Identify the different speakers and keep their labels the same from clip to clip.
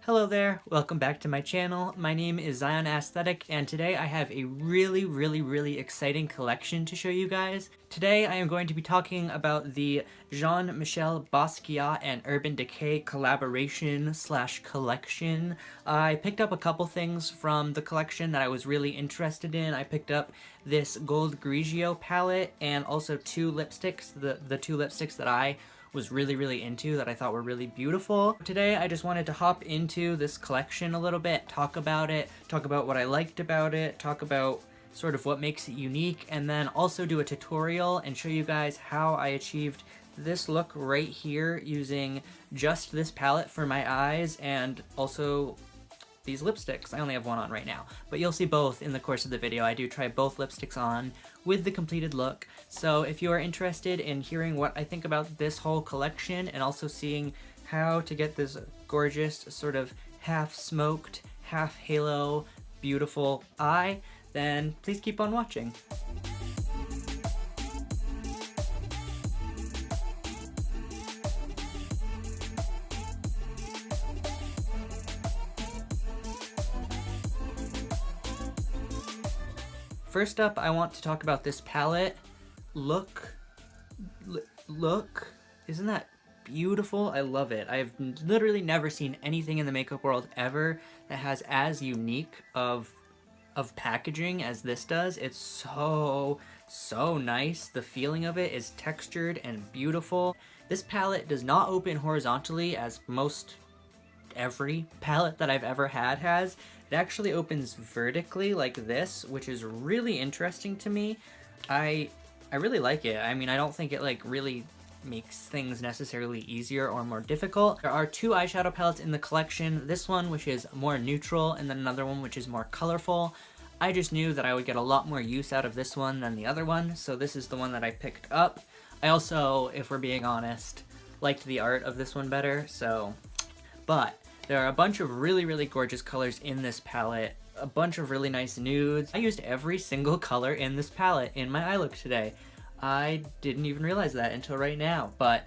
Speaker 1: Hello there, welcome back to my channel. My name is Zion Aesthetic, and today I have a really exciting collection to show you guys. Today I am going to be talking about the Jean-Michel Basquiat and Urban Decay collaboration slash collection. I picked up a couple things from the collection that I was really interested in. I picked up this gold Grigio palette and also two lipsticks, the two lipsticks that I was really into that I thought were really beautiful. Today I just wanted to hop into this collection a little bit, talk about it, talk about what I liked about it, talk about sort of what makes it unique, and then also do a tutorial and show you guys how I achieved this look right here using just this palette for my eyes and also these lipsticks. I only have one on right now, but you'll see both in the course of the video. I do try both lipsticks on with the completed look. So if you are interested in hearing what I think about this whole collection and also seeing how to get this gorgeous sort of half smoked, half halo, beautiful eye, then please keep on watching. First up, I want to talk about this palette. Look, isn't that beautiful? I love it. I've literally never seen anything in the makeup world ever that has as unique of packaging as this does. It's so nice. The feeling of it is textured and beautiful. This palette does not open horizontally as most every palette that I've ever had has. It actually opens vertically like this, which is really interesting to me. I really like it. I mean, I don't think it like really makes things necessarily easier or more difficult. There are two eyeshadow palettes in the collection. This one, which is more neutral, and then another one, which is more colorful. I just knew that I would get a lot more use out of this one than the other one, so this is the one that I picked up. I also, if we're being honest, liked the art of this one better, so... But there are a bunch of really gorgeous colors in this palette, a bunch of really nice nudes. I used every single color in this palette in my eye look today. I didn't even realize that until right now, but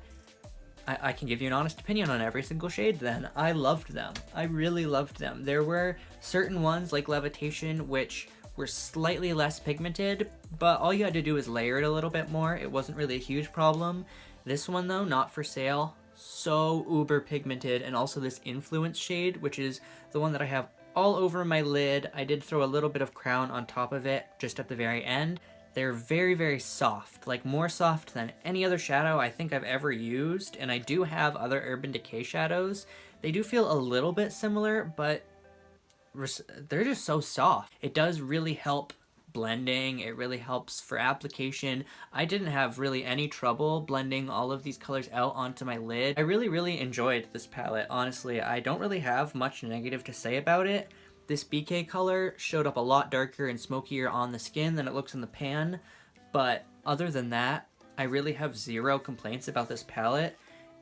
Speaker 1: I can give you an honest opinion on every single shade then. I loved them. I really loved them. There were certain ones like Levitation which were slightly less pigmented, but all you had to do was layer it a little bit more. It wasn't really a huge problem. This one though, Not For Sale, so uber pigmented, and also this Influence shade, which is the one that I have all over my lid. I did throw a little bit of crown on top of it just at the very end. They're very soft, like more soft than any other shadow I think I've ever used, and I do have other Urban Decay shadows. They do feel a little bit similar, but they're just so soft. It does really help blending, it really helps for application. I didn't have really any trouble blending all of these colors out onto my lid. I really enjoyed this palette, honestly. I don't really have much negative to say about it. This BK color showed up a lot darker and smokier on the skin than it looks in the pan, but other than that, I really have zero complaints about this palette.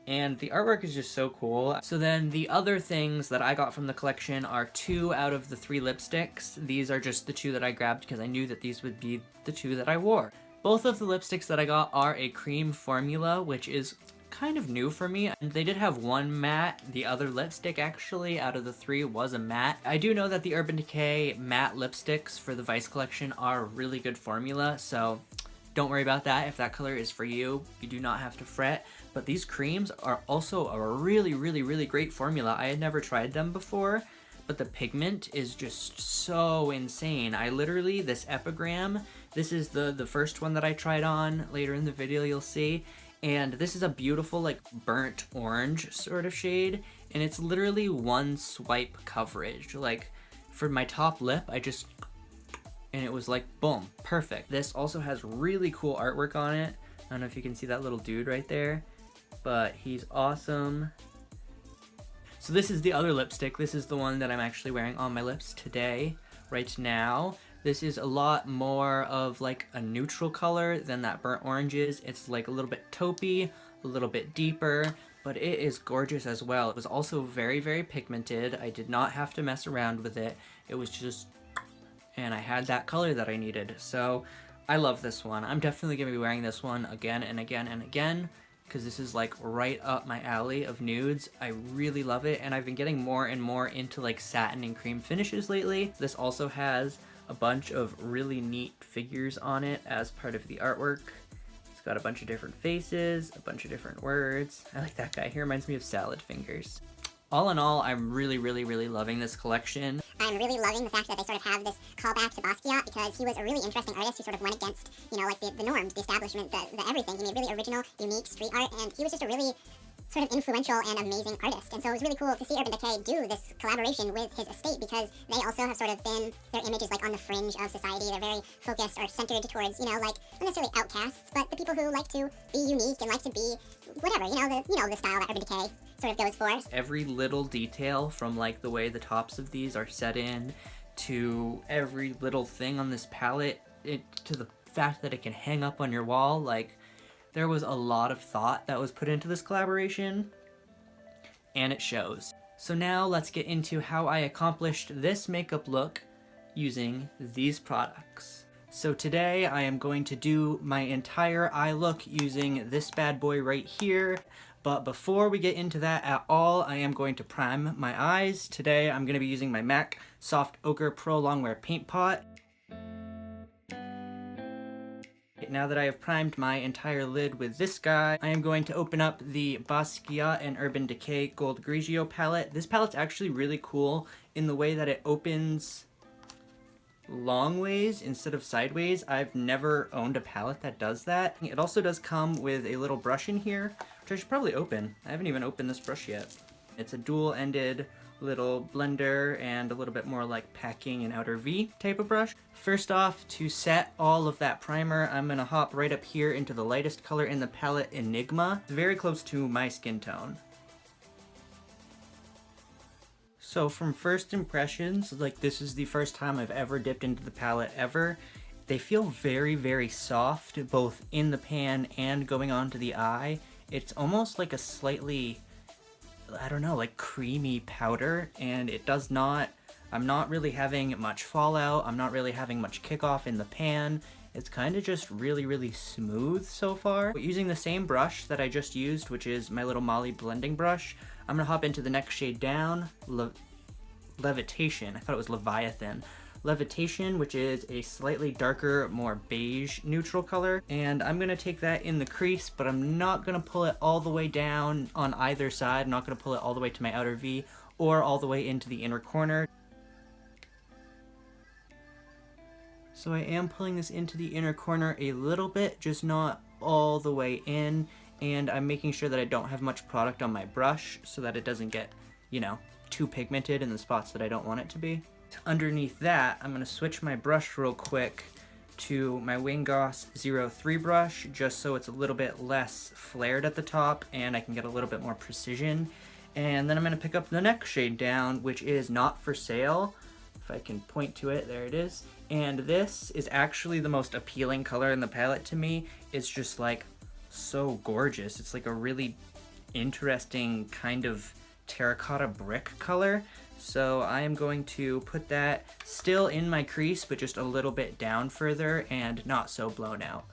Speaker 1: And the artwork is just so cool. So then the other things that I got from the collection are 2 out of the 3 lipsticks. These are just the 2 that I grabbed because I knew that these would be the 2 that I wore. Both of the lipsticks that I got are a cream formula, which is kind of new for me. And they did have one matte. The other lipstick actually out of the 3 was a matte. I do know that the Urban Decay matte lipsticks for the Vice collection are a really good formula, so don't worry about that. If that color is for you, you do not have to fret. But these creams are also a really great formula. I had never tried them before, but the pigment is just so insane. I literally, this Epigram, this is the first one that I tried on. Later in the video you'll see. And this is a beautiful like burnt orange sort of shade. And it's literally one swipe coverage. Like for my top lip, and it was like, boom, perfect. This also has really cool artwork on it. I don't know if you can see that little dude right there, but he's awesome. So this is the other lipstick. This is the one that I'm actually wearing on my lips today, right now. This is a lot more of like a neutral color than that burnt orange is. It's like a little bit taupey, a little bit deeper, but it is gorgeous as well. It was also very pigmented. I did not have to mess around with it. It was just, and I had that color that I needed. So I love this one. I'm definitely going to be wearing this one again and again and again. because this is like right up my alley of nudes. I really love it, and I've been getting more and more into like satin and cream finishes lately. This also has a bunch of really neat figures on it as part of the artwork. It's got a bunch of different faces, a bunch of different words. I like that guy. He reminds me of salad fingers. All in all, I'm really loving this collection.
Speaker 2: I'm really loving the fact that they sort of have this callback to Basquiat, because he was a really interesting artist who sort of went against, you know, like the norms, the establishment, the everything. He made really original, unique street art, and he was just a really sort of influential and amazing artist. And so it was really cool to see Urban Decay do this collaboration with his estate, because they also have sort of been, their image is like on the fringe of society. They're very focused or centered towards, you know, like not necessarily outcasts, but the people who like to be unique and like to be whatever, you know, the style that Urban Decay sort of goes for.
Speaker 1: Every little detail, from like the way the tops of these are set in, to every little thing on this palette, to the fact that it can hang up on your wall, like there was a lot of thought that was put into this collaboration, and it shows. So now let's get into how I accomplished this makeup look using these products. So today I am going to do my entire eye look using this bad boy right here. But before we get into that at all, I am going to prime my eyes. Today I'm going to be using my MAC Soft Ochre Pro Longwear Paint Pot. Now that I have primed my entire lid with this guy, I am going to open up the Basquiat and Urban Decay Gold Grigio palette. This palette's actually really cool in the way that it opens long ways instead of sideways. I've never owned a palette that does that. It also does come with a little brush in here, which I should probably open. I haven't even opened this brush yet. It's a dual-ended little blender and a little bit more like packing and outer V type of brush. First off, to set all of that primer, I'm gonna hop right up here into the lightest color in the palette, Enigma. It's very close to my skin tone. So from first impressions, like this is the first time I've ever dipped into the palette ever. They feel very soft, both in the pan and going onto the eye. It's almost like a slightly, I don't know, like creamy powder, and it does not, I'm not really having much fallout, I'm not really having much kickoff in the pan. It's kind of just really smooth so far. But using the same brush that I just used, which is my little Molly blending brush, I'm gonna hop into the next shade down, Levitation. I thought it was Leviathan. Levitation, which is a slightly darker, more beige neutral color. And I'm gonna take that in the crease, but I'm not gonna pull it all the way down on either side. I'm not gonna pull it all the way to my outer V or all the way into the inner corner. So I am pulling this into the inner corner a little bit, just not all the way in. And I'm making sure that I don't have much product on my brush so that it doesn't get, you know, too pigmented in the spots that I don't want it to be. Underneath that, I'm going to switch my brush real quick to my Wingoss 03 brush, just so it's a little bit less flared at the top and I can get a little bit more precision. And then I'm going to pick up the next shade down, which is Not For Sale. If I can point to it, there it is. And this is actually the most appealing color in the palette to me. It's just like so gorgeous. It's like a really interesting kind of terracotta brick color. So I am going to put that still in my crease, but just a little bit down further and not so blown out.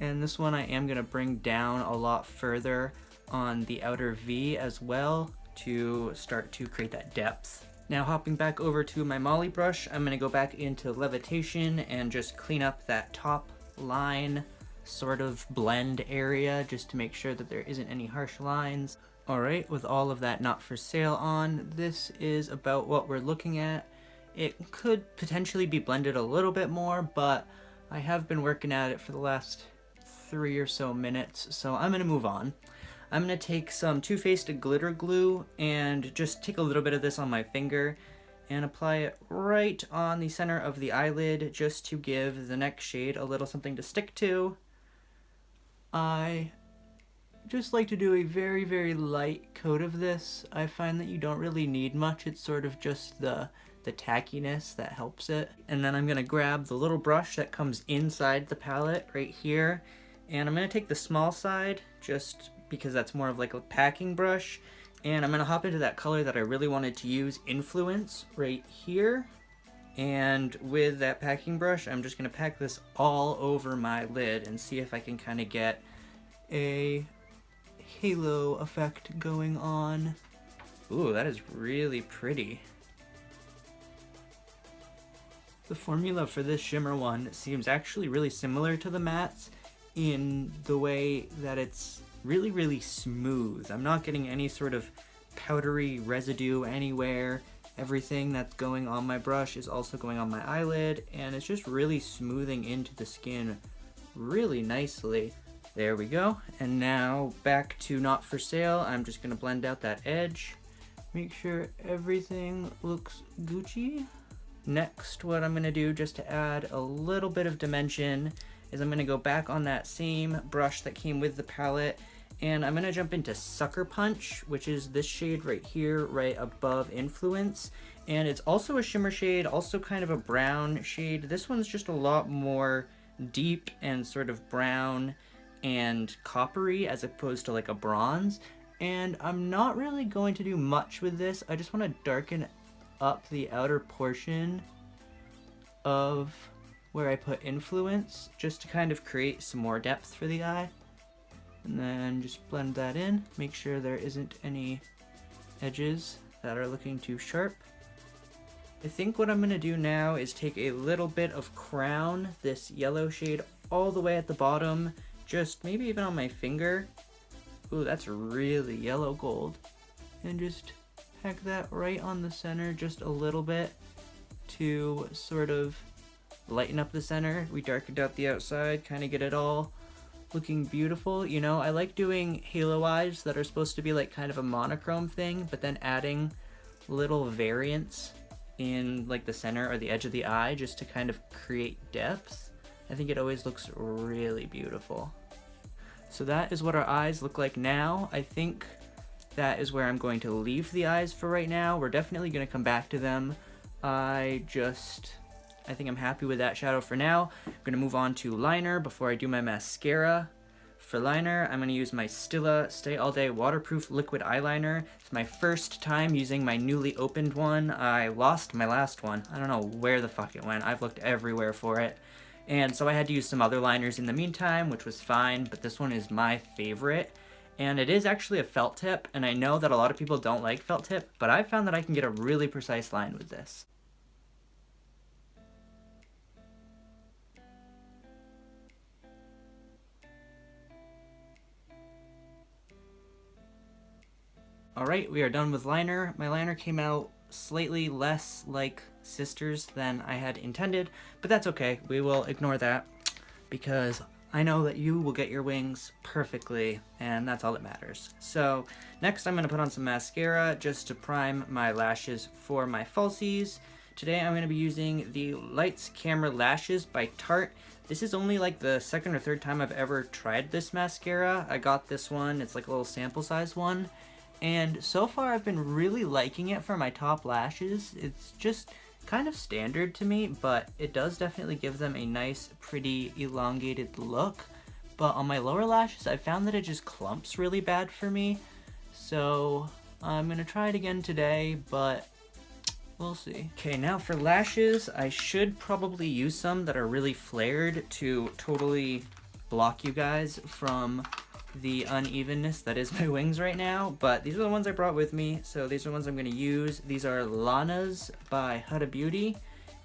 Speaker 1: And this one I am going to bring down a lot further on the outer V as well to start to create that depth. Now hopping back over to my Molly brush, I'm going to go back into Levitation and just clean up that top line sort of blend area just to make sure that there isn't any harsh lines. Alright, with all of that Not For Sale on, this is about what we're looking at. It could potentially be blended a little bit more, but I have been working at it for the last 3 or so minutes, so I'm going to move on. I'm going to take some Too Faced glitter glue and just take a little bit of this on my finger and apply it right on the center of the eyelid just to give the next shade a little something to stick to. I just like to do a very light coat of this. I find that you don't really need much. It's sort of just the tackiness that helps it. And then I'm going to grab the little brush that comes inside the palette right here, and I'm going to take the small side just because that's more of like a packing brush, and I'm going to hop into that color that I really wanted to use, Influence, right here. And with that packing brush, I'm just going to pack this all over my lid and see if I can kind of get a halo effect going on. Ooh, that is really pretty. The formula for this shimmer one seems actually really similar to the mattes in the way that it's really, really smooth. I'm not getting any sort of powdery residue anywhere. Everything that's going on my brush is also going on my eyelid, and it's just really smoothing into the skin really nicely. There we go. And now back to Not For Sale. I'm just gonna blend out that edge. Make sure everything looks Gucci. Next, what I'm gonna do just to add a little bit of dimension is I'm gonna go back on that same brush that came with the palette, and I'm gonna jump into Sucker Punch, which is this shade right here, right above Influence. And it's also a shimmer shade, also kind of a brown shade. This one's just a lot more deep and sort of brown and coppery as opposed to like a bronze. And I'm not really going to do much with this. I just want to darken up the outer portion of where I put Influence, just to kind of create some more depth for the eye. And then just blend that in, make sure there isn't any edges that are looking too sharp. I think what I'm going to do now is take a little bit of Crown, this yellow shade, all the way at the bottom, just maybe even on my finger. Ooh, that's really yellow gold. And just pack that right on the center just a little bit to sort of lighten up the center. We darkened out the outside, kind of get it all looking beautiful. You know, I like doing halo eyes that are supposed to be like kind of a monochrome thing, but then adding little variants in like the center or the edge of the eye just to kind of create depth. I think it always looks really beautiful. So that is what our eyes look like now. I think that is where I'm going to leave the eyes for right now. We're definitely going to come back to them. I think I'm happy with that shadow for now. I'm going to move on to liner before I do my mascara. For liner, I'm going to use my Stila Stay All Day Waterproof Liquid Eyeliner. It's my first time using my newly opened one. I lost my last one. I don't know where the fuck it went. I've looked everywhere for it. And so I had to use some other liners in the meantime, which was fine, but this one is my favorite. And it is actually a felt tip, and I know that a lot of people don't like felt tip, but I found that I can get a really precise line with this. Alright, we are done with liner. My liner came out slightly less like Sisters than I had intended, but that's okay. We will ignore that because I know that you will get your wings perfectly, and that's all that matters. So next I'm going to put on some mascara just to prime my lashes for my falsies. Today I'm going to be using the Lights Camera Lashes by Tarte. This is only like the second or third time I've ever tried this mascara. I got this one, it's like a little sample size one. And so far I've been really liking it for my top lashes. It's just kind of standard to me, but it does definitely give them a nice, pretty, elongated look. But on my lower lashes, I found that it just clumps really bad for me. So I'm gonna try it again today, but we'll see. Okay, now for lashes, I should probably use some that are really flared to totally block you guys from the unevenness that is my wings right now, but these are the ones I brought with me, so these are the ones I'm going to use. These are Lana's by Huda Beauty,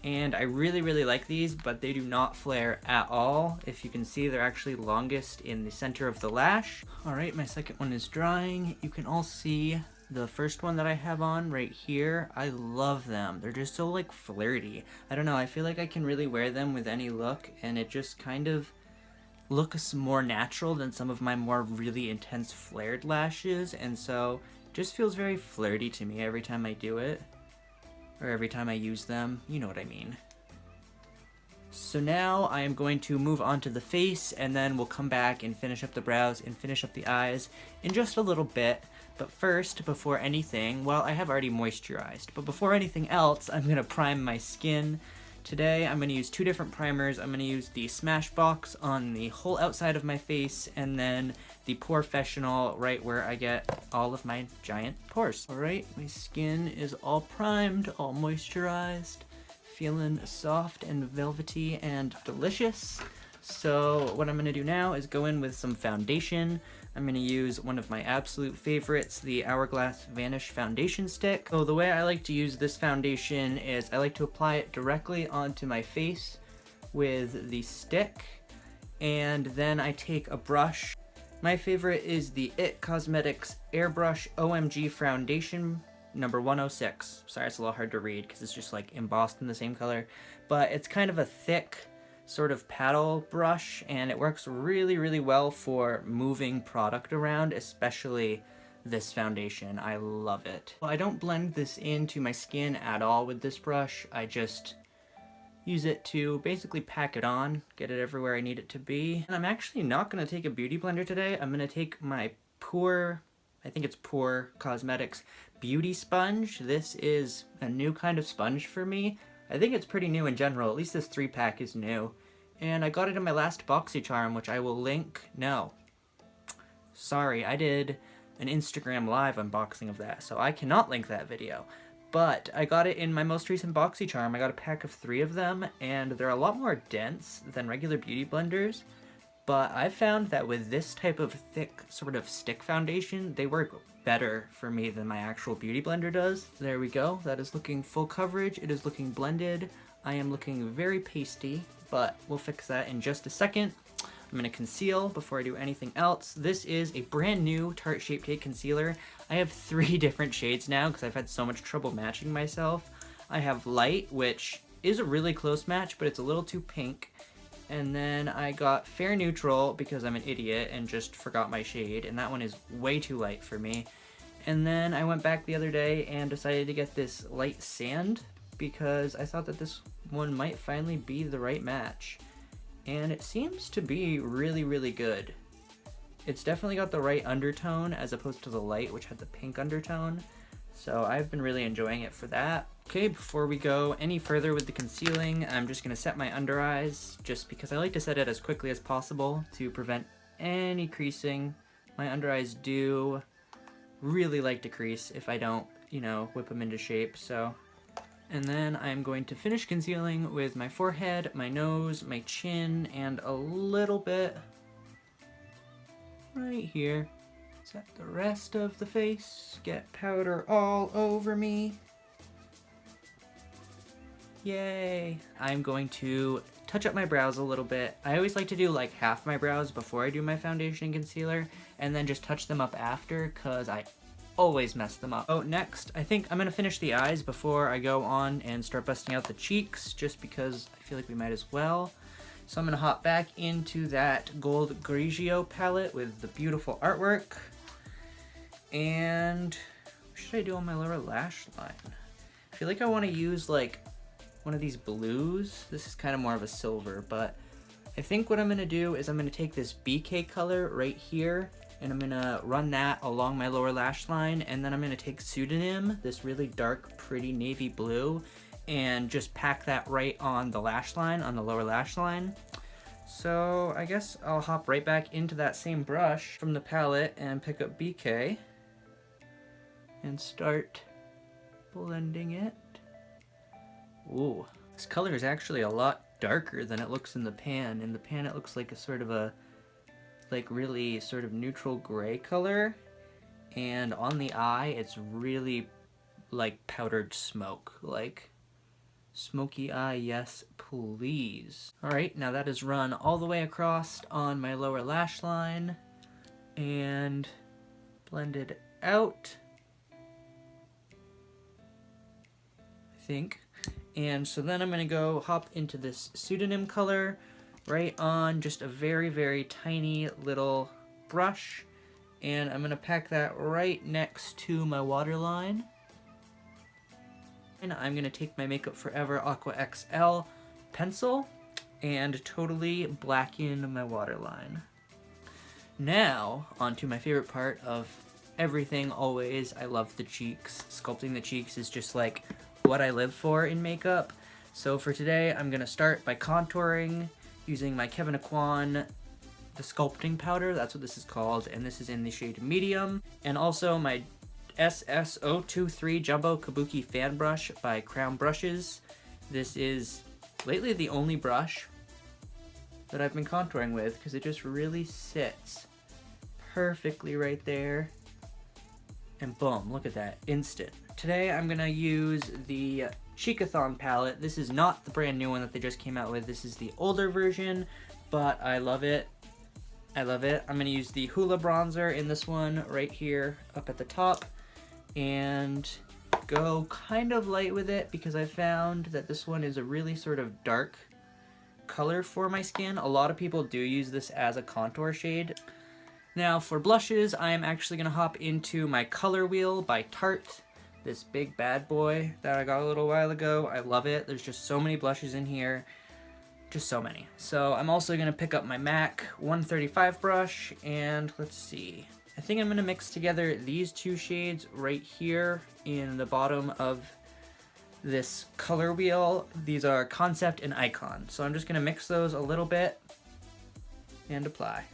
Speaker 1: and I really, really like these, but they do not flare at all. If you can see, they're actually longest in the center of the lash. Alright, my second one is drying. You can all see the first one that I have on right here. I love them. They're just so like flirty. I don't know, I feel like I can really wear them with any look, and it just kind of looks more natural than some of my more really intense flared lashes, and so just feels very flirty to me every time I do it, or every time I use them, you know what I mean. So now I am going to move on to the face, and then we'll come back and finish up the brows and finish up the eyes in just a little bit. But first, before anything, well, I have already moisturized, but before anything else, I'm going to prime my skin. Today I'm going to use two different primers. I'm going to use the Smashbox on the whole outside of my face, and then the Porefessional right where I get all of my giant pores. Alright, my skin is all primed, all moisturized, feeling soft and velvety and delicious. So what I'm going to do now is go in with some foundation. I'm going to use one of my absolute favorites, the Hourglass Vanish Foundation Stick. So the way I like to use this foundation is I like to apply it directly onto my face with the stick, and then I take a brush. My favorite is the IT Cosmetics Airbrush OMG Foundation number 106. Sorry, it's a little hard to read because it's just like embossed in the same color, but it's kind of a thick sort of paddle brush, and it works really, really well for moving product around, especially this foundation. I love it. Well, I don't blend this into my skin at all with this brush. I just use it to basically pack it on, get it everywhere I need it to be. And I'm actually not going to take a beauty blender today. I'm going to take my I think it's Pure Cosmetics Beauty Sponge. This is a new kind of sponge for me. I think it's pretty new in general, at least this 3-pack is new. And I got it in my last BoxyCharm, which I will link. No. Sorry, I did an Instagram live unboxing of that, so I cannot link that video. But I got it in my most recent BoxyCharm. I got a pack of 3 of them, and they're a lot more dense than regular beauty blenders. But I found that with this type of thick sort of stick foundation, they work better for me than my actual beauty blender does. There we go. That is looking full coverage. It is looking blended. I am looking very pasty, but we'll fix that in just a second. I'm going to conceal before I do anything else. This is a brand new Tarte Shape Tape Concealer. I have 3 different shades now because I've had so much trouble matching myself. I have Light, which is a really close match, but it's a little too pink. And then I got Fair Neutral because I'm an idiot and just forgot my shade, and that one is way too light for me. And then I went back the other day and decided to get this Light Sand because I thought that this one might finally be the right match. And it seems to be really, really good. It's definitely got the right undertone as opposed to the light, which had the pink undertone. So I've been really enjoying it for that. Okay, before we go any further with the concealing, I'm just going to set my under eyes, just because I like to set it as quickly as possible to prevent any creasing. My under eyes do really like to crease if I don't, whip them into shape, so. And then I'm going to finish concealing with my forehead, my nose, my chin, and a little bit right here. Set the rest of the face, get powder all over me. Yay! I'm going to touch up my brows a little bit. I always like to do like half my brows before I do my foundation and concealer, and then just touch them up after, because I always mess them up. Oh, next, I think I'm gonna finish the eyes before I go on and start busting out the cheeks, just because I feel like we might as well. So I'm gonna hop back into that Gold Grigio palette with the beautiful artwork. And what should I do on my lower lash line? I feel like I want to use like one of these blues. This is kind of more of a silver, but I think what I'm gonna do is I'm gonna take this BK color right here, and I'm gonna run that along my lower lash line, and then I'm gonna take Pseudonym, this really dark, pretty navy blue, and just pack that right on the lash line, on the lower lash line. So I guess I'll hop right back into that same brush from the palette and pick up BK and start blending it. Ooh, this color is actually a lot darker than it looks in the pan. In the pan it looks like a sort of a really sort of neutral gray color, and on the eye it's really like powdered smoke, like smoky eye, yes please. Alright, now that is run all the way across on my lower lash line and blended out, I think. And so then I'm going to go hop into this Pseudonym color right on just a very, very tiny little brush, and I'm going to pack that right next to my waterline. And I'm going to take my Makeup Forever Aqua XL pencil and totally blacken my waterline. Now, onto my favorite part of everything always. I love the cheeks. Sculpting the cheeks is just like what I live for in makeup. So for today, I'm going to start by contouring using my Kevyn Aucoin, the sculpting powder, that's what this is called, and this is in the shade medium. And also my SS023 Jumbo Kabuki Fan Brush by Crown Brushes. This is lately the only brush that I've been contouring with because it just really sits perfectly right there. And boom, look at that, instant. Today I'm gonna use the Cheekathon palette. This is not the brand new one that they just came out with. This is the older version, but I love it. I love it. I'm gonna use the Hoola bronzer in this one right here up at the top and go kind of light with it because I found that this one is a really sort of dark color for my skin. A lot of people do use this as a contour shade. Now for blushes, I am actually going to hop into my Color Wheel by Tarte. This big bad boy that I got a little while ago. I love it. There's just so many blushes in here. Just so many. So I'm also going to pick up my MAC 135 brush and let's see. I think I'm going to mix together these two shades right here in the bottom of this color wheel. These are Concept and Icon. So I'm just going to mix those a little bit and apply.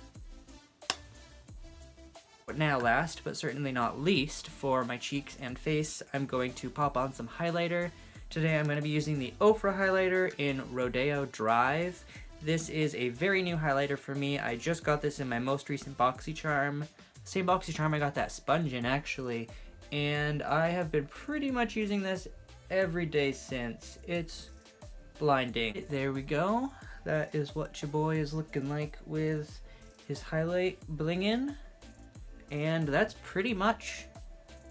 Speaker 1: But now last, but certainly not least, for my cheeks and face, I'm going to pop on some highlighter. Today I'm going to be using the Ofra highlighter in Rodeo Drive. This is a very new highlighter for me. I just got this in my most recent BoxyCharm. Same BoxyCharm I got that sponge in actually. And I have been pretty much using this every day since. It's blinding. There we go. That is what your boy is looking like with his highlight blingin'. And that's pretty much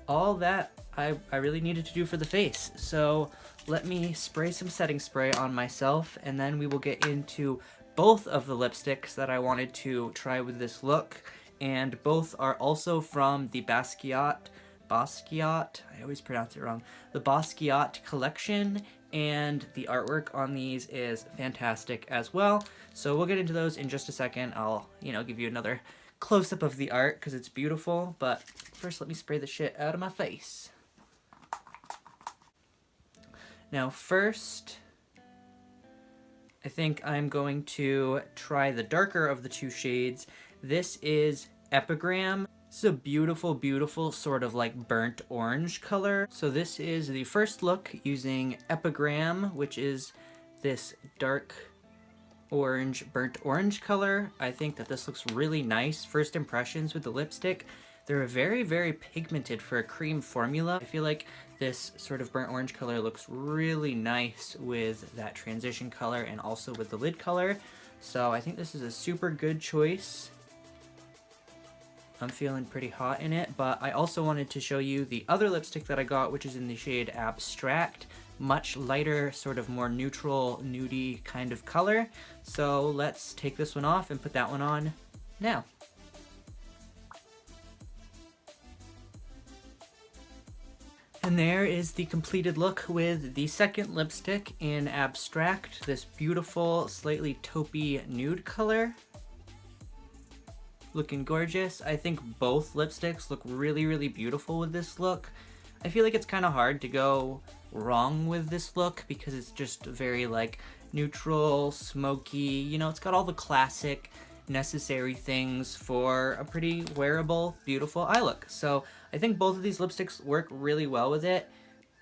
Speaker 1: all that I really needed to do for the face. So let me spray some setting spray on myself and then we will get into both of the lipsticks that I wanted to try with this look. And both are also from the Basquiat, I always pronounce it wrong, the Basquiat collection, and the artwork on these is fantastic as well. So we'll get into those in just a second. I'll, give you another close-up of the art because it's beautiful, but first let me spray the shit out of my face. Now first, I think I'm going to try the darker of the two shades. This is Epigram. This is a beautiful, beautiful sort of like burnt orange color. So this is the first look using Epigram, which is this dark orange, burnt orange color. I think that this looks really nice. First impressions with the lipstick. They're very, very pigmented for a cream formula. I feel like this sort of burnt orange color looks really nice with that transition color and also with the lid color. So I think this is a super good choice. I'm feeling pretty hot in it, but I also wanted to show you the other lipstick that I got, which is in the shade Abstract. Much lighter, sort of more neutral, nudie kind of color. So let's take this one off and put that one on now. And there is the completed look with the second lipstick in Abstract, this beautiful, slightly taupey nude color. Looking gorgeous. I think both lipsticks look really, really beautiful with this look. I feel like it's kind of hard to go wrong with this look because it's just very like neutral, smoky, it's got all the classic necessary things for a pretty wearable, beautiful eye look. So I think both of these lipsticks work really well with it.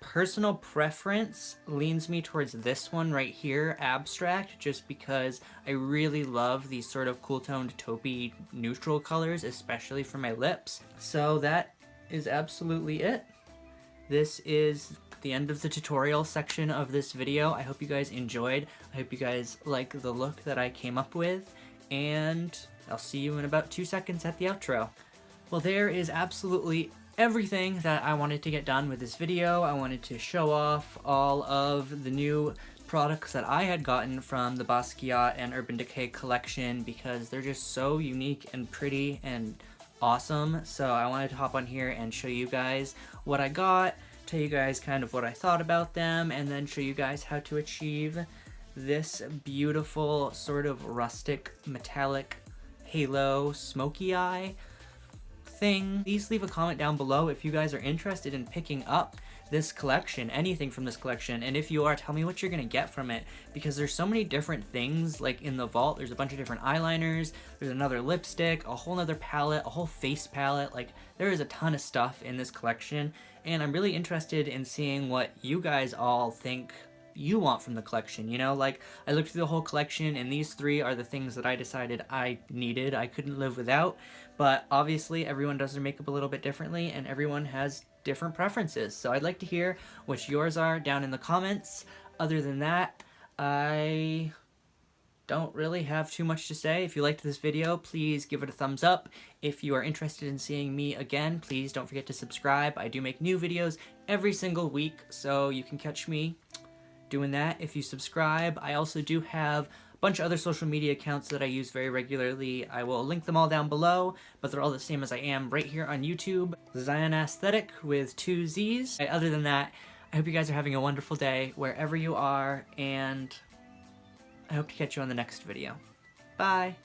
Speaker 1: Personal preference leans me towards this one right here, Abstract, just because I really love these sort of cool-toned taupey neutral colors, especially for my lips. So that is absolutely it. This is the end of the tutorial section of this video. I hope you guys enjoyed. I hope you guys like the look that I came up with, and I'll see you in about 2 seconds at the outro. Well, there is absolutely everything that I wanted to get done with this video. I wanted to show off all of the new products that I had gotten from the Basquiat and Urban Decay collection because they're just so unique and pretty and awesome. So I wanted to hop on here and show you guys what I got, tell you guys kind of what I thought about them, and then show you guys how to achieve this beautiful sort of rustic metallic halo smoky eye thing. Please leave a comment down below if you guys are interested in picking up this collection, anything from this collection, and if you are, tell me what you're gonna get from it, because there's so many different things. Like in the vault, there's a bunch of different eyeliners, there's another lipstick, a whole nother palette, a whole face palette. Like, there is a ton of stuff in this collection, and I'm really interested in seeing what you guys all think you want from the collection, you know? Like, I looked through the whole collection, and these 3 are the things that I decided I needed, I couldn't live without, but obviously everyone does their makeup a little bit differently, and everyone has different preferences, so I'd like to hear what yours are down in the comments. Other than that, I don't really have too much to say. If you liked this video, please give it a thumbs up. If you are interested in seeing me again, please don't forget to subscribe. I do make new videos every single week, so you can catch me doing that if you subscribe. I also do have a bunch of other social media accounts that I use very regularly. I will link them all down below, but they're all the same as I am right here on YouTube. Zion Aesthetic with 2 Z's. Other than that, I hope you guys are having a wonderful day wherever you are, and I hope to catch you on the next video. Bye!